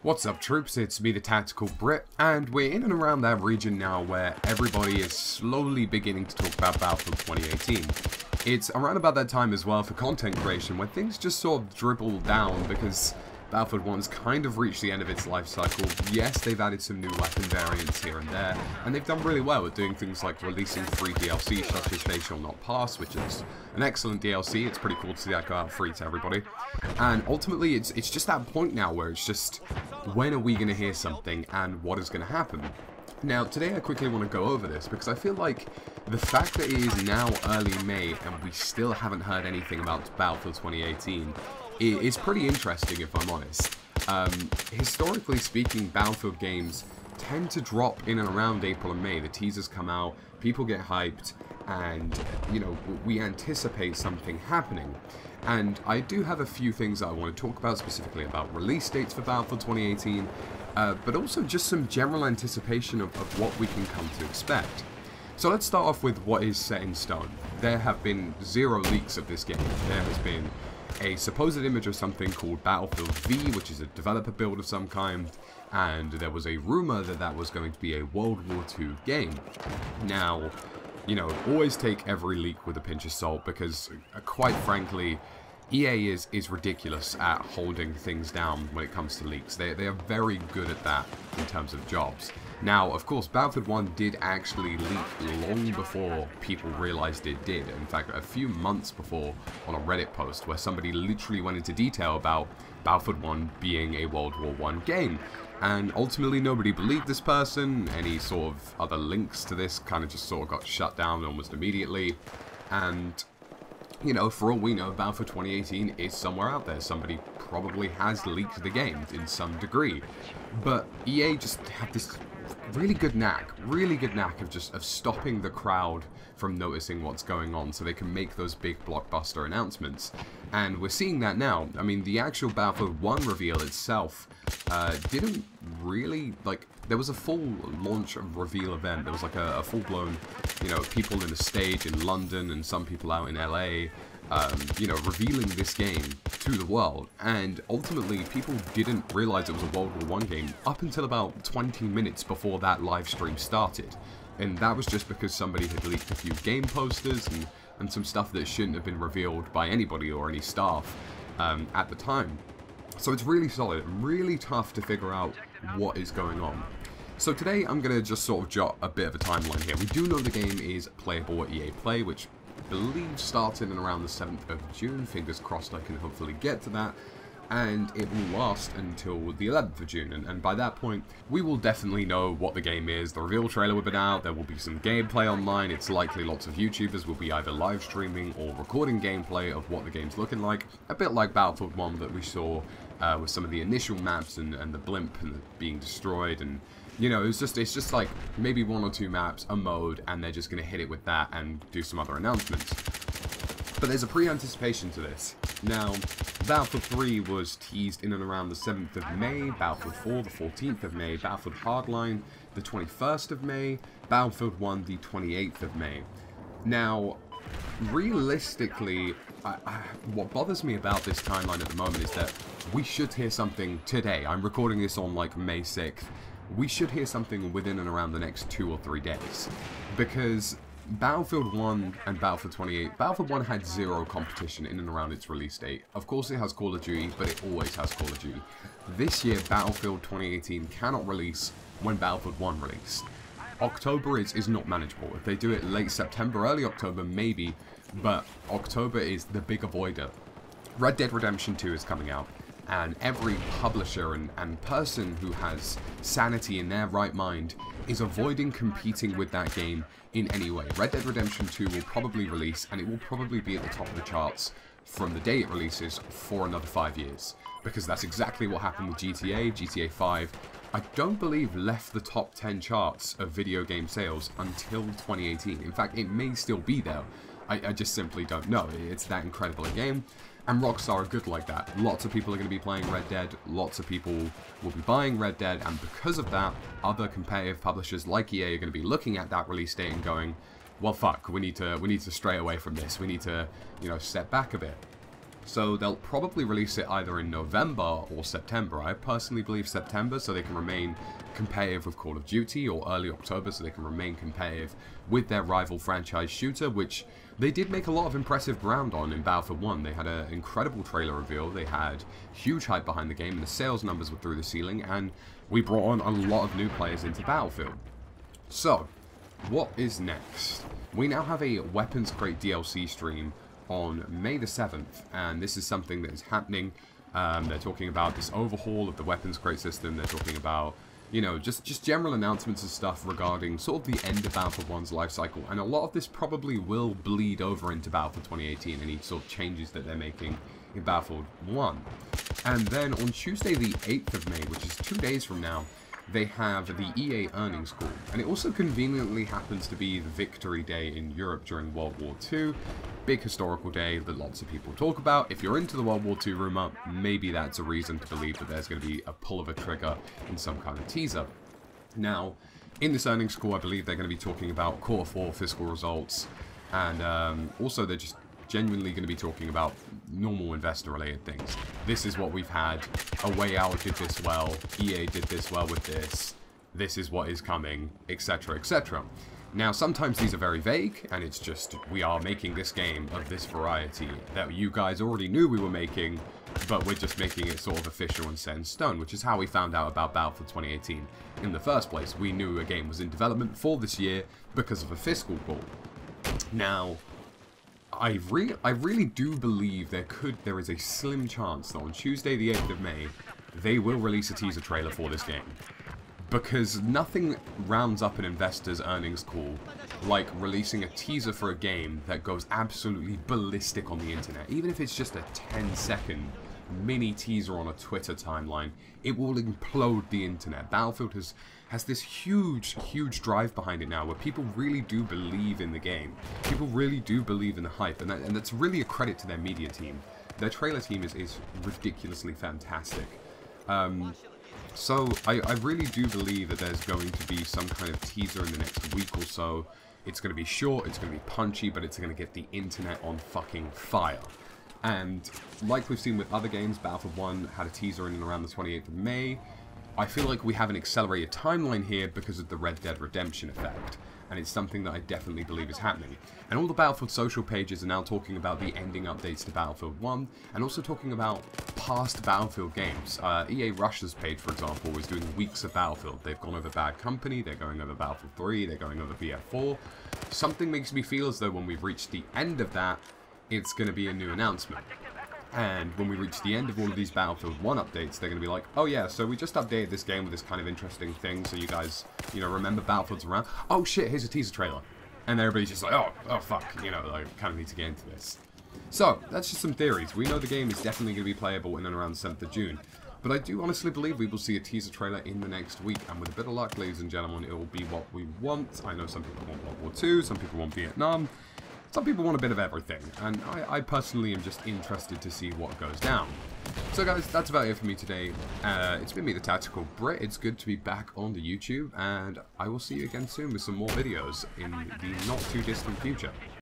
What's up troops, it's me TheTacticalBrit, and we're in and around that region now where everybody is slowly beginning to talk about Battlefield 2018. It's around about that time as well for content creation when things just sort of dribble down because Battlefield 1's kind of reached the end of its life cycle. Yes, they've added some new weapon variants here and there, and they've done really well at doing things like releasing free DLC such as They Shall Not Pass, which is an excellent DLC. It's pretty cool to see that go out free to everybody. And ultimately, it's just that point now where it's just, when are we going to hear something and what is going to happen? Now, today I quickly want to go over this because I feel like the fact that it is now early May and we still haven't heard anything about Battlefield 2018 is pretty interesting, if I'm honest. Historically speaking, Battlefield games tend to drop in and around April and May. The teasers come out, people get hyped, and, you know, we anticipate something happening. And I do have a few things that I want to talk about, specifically about release dates for Battlefield 2018, but also just some general anticipation of what we can come to expect. So let's start off with what is set in stone. There have been 0 leaks of this game. There has been a supposed image of something called Battlefield V, which is a developer build of some kind, and there was a rumor that that was going to be a World War II game. Now, you know, always take every leak with a pinch of salt because, quite frankly, EA is ridiculous at holding things down when it comes to leaks. They are very good at that in terms of jobs. Now, of course, Battlefield 1 did actually leak long before people realized it did. In fact, a few months before on a Reddit post where somebody literally went into detail about Battlefield 1 being a World War I game. And ultimately nobody believed this person. Any sort of other links to this kind of just sort of got shut down almost immediately. And, you know, for all we know, Battlefield 2018 is somewhere out there. Somebody probably has leaked the game in some degree. But EA just have this really good knack of stopping the crowd from noticing what's going on so they can make those big blockbuster announcements. And we're seeing that now. I mean, the actual Battlefield 1 reveal itself didn't really, like, there was a full launch reveal event. There was like a full-blown, you know, people in the stage in London and some people out in LA, you know, revealing this game to the world. And ultimately, people didn't realize it was a World War I game up until about 20 minutes before that live stream started. And that was just because somebody had leaked a few game posters and some stuff that shouldn't have been revealed by anybody or any staff at the time. So it's really solid, really tough to figure out what is going on. So today I'm going to just sort of jot a bit of a timeline here. We do know the game is playable at EA Play, which I believe starts in and around the 7th of June. Fingers crossed I can hopefully get to that. And it will last until the 11th of June, and by that point, we will definitely know what the game is. The reveal trailer will be out, there will be some gameplay online. It's likely lots of YouTubers will be either live streaming or recording gameplay of what the game's looking like, a bit like Battlefield 1 that we saw with some of the initial maps and the blimp and being destroyed, and you know, it's just like maybe 1 or 2 maps, a mode, and they're just going to hit it with that and do some other announcements. But there's a pre-anticipation to this. Now, Battlefield 3 was teased in and around the 7th of May, Battlefield 4 the 14th of May, Battlefield Hardline the 21st of May, Battlefield 1 the 28th of May. Now, realistically, what bothers me about this timeline at the moment is that we should hear something today. I'm recording this on like May 6th. We should hear something within and around the next 2 or 3 days. Because Battlefield 1 and Battlefield 28, Battlefield 1 had 0 competition in and around its release date. Of course it has Call of Duty, but it always has Call of Duty. This year, Battlefield 2018 cannot release when Battlefield 1 released. October is not manageable. If they do it late September, early October, maybe, but October is the big avoider. Red Dead Redemption 2 is coming out, and every publisher and person who has sanity in their right mind is avoiding competing with that game in any way. Red Dead Redemption 2 will probably release, and it will probably be at the top of the charts from the day it releases for another 5 years. Because that's exactly what happened with GTA. GTA 5, I don't believe, left the top 10 charts of video game sales until 2018. In fact, it may still be there. I just simply don't know. It's that incredible a game. And Rockstar are good like that. Lots of people are going to be playing Red Dead, lots of people will be buying Red Dead, and because of that, other competitive publishers like EA are going to be looking at that release date and going, well fuck, we need to stray away from this, we need to, you know, step back a bit. So they'll probably release it either in November or September. I personally believe September, so they can remain competitive with Call of Duty, or early October, so they can remain competitive with their rival franchise shooter, which they did make a lot of impressive ground on in Battlefield 1. They had an incredible trailer reveal, they had huge hype behind the game, and the sales numbers were through the ceiling, and we brought on a lot of new players into Battlefield. So, what is next? We now have a Weapons Crate DLC stream on May the 7th, and this is something that is happening. They're talking about this overhaul of the Weapons Crate system, they're talking about, you know, just general announcements and stuff regarding sort of the end of Battlefield 1's life cycle, and a lot of this probably will bleed over into Battlefield 2018, any sort of changes that they're making in Battlefield 1. And then on Tuesday the 8th of May, which is 2 days from now, they have the EA earnings call, and it also conveniently happens to be the Victory Day in Europe during World War II. Big historical day that lots of people talk about. If you're into the World War II rumour, maybe that's a reason to believe that there's going to be a pull of a trigger in some kind of teaser. Now, in this earnings call, I believe they're going to be talking about Q4 fiscal results, and also they're just genuinely going to be talking about normal investor-related things. This is what we've had. A Way Out did this well. EA did this well with this. This is what is coming, etc., etc. Now, sometimes these are very vague, and it's just, we are making this game of this variety that you guys already knew we were making, but we're just making it sort of official and set in stone, which is how we found out about Battlefield 2018 in the first place. We knew a game was in development for this year because of a fiscal call. Now, I really do believe there is a slim chance that on Tuesday the 8th of May, they will release a teaser trailer for this game. Because nothing rounds up an investor's earnings call like releasing a teaser for a game that goes absolutely ballistic on the internet. Even if it's just a 10-second mini teaser on a Twitter timeline, it will implode the internet. Battlefield has this huge drive behind it now, where people really do believe in the game. People really do believe in the hype, and that's really a credit to their media team. Their trailer team is ridiculously fantastic. So I really do believe that there's going to be some kind of teaser in the next week or so. It's going to be short, it's going to be punchy, but it's going to get the internet on fucking fire. And like we've seen with other games, Battlefield 1 had a teaser in around the 28th of May. I feel like we have an accelerated timeline here because of the Red Dead Redemption effect. And it's something that I definitely believe is happening. And all the Battlefield social pages are now talking about the ending updates to Battlefield 1, and also talking about past Battlefield games. EA Russia's page, for example, was doing weeks of Battlefield. They've gone over Bad Company, they're going over Battlefield 3, they're going over BF4. Something makes me feel as though when we've reached the end of that, it's going to be a new announcement. And when we reach the end of all of these Battlefield 1 updates, they're going to be like, oh yeah, so we just updated this game with this kind of interesting thing, so you guys, you know, remember Battlefield's around. Oh shit, here's a teaser trailer. And everybody's just like, oh fuck, you know, like, kind of need to get into this. So, that's just some theories. We know the game is definitely going to be playable in and around the 7th of June. But I do honestly believe we will see a teaser trailer in the next week, and with a bit of luck, ladies and gentlemen, it will be what we want. I know some people want World War II, some people want Vietnam. Some people want a bit of everything, and I personally am just interested to see what goes down. So guys, that's about it for me today. It's been me, the Tactical Brit. It's good to be back on the YouTube, and I will see you again soon with some more videos in the not too distant future.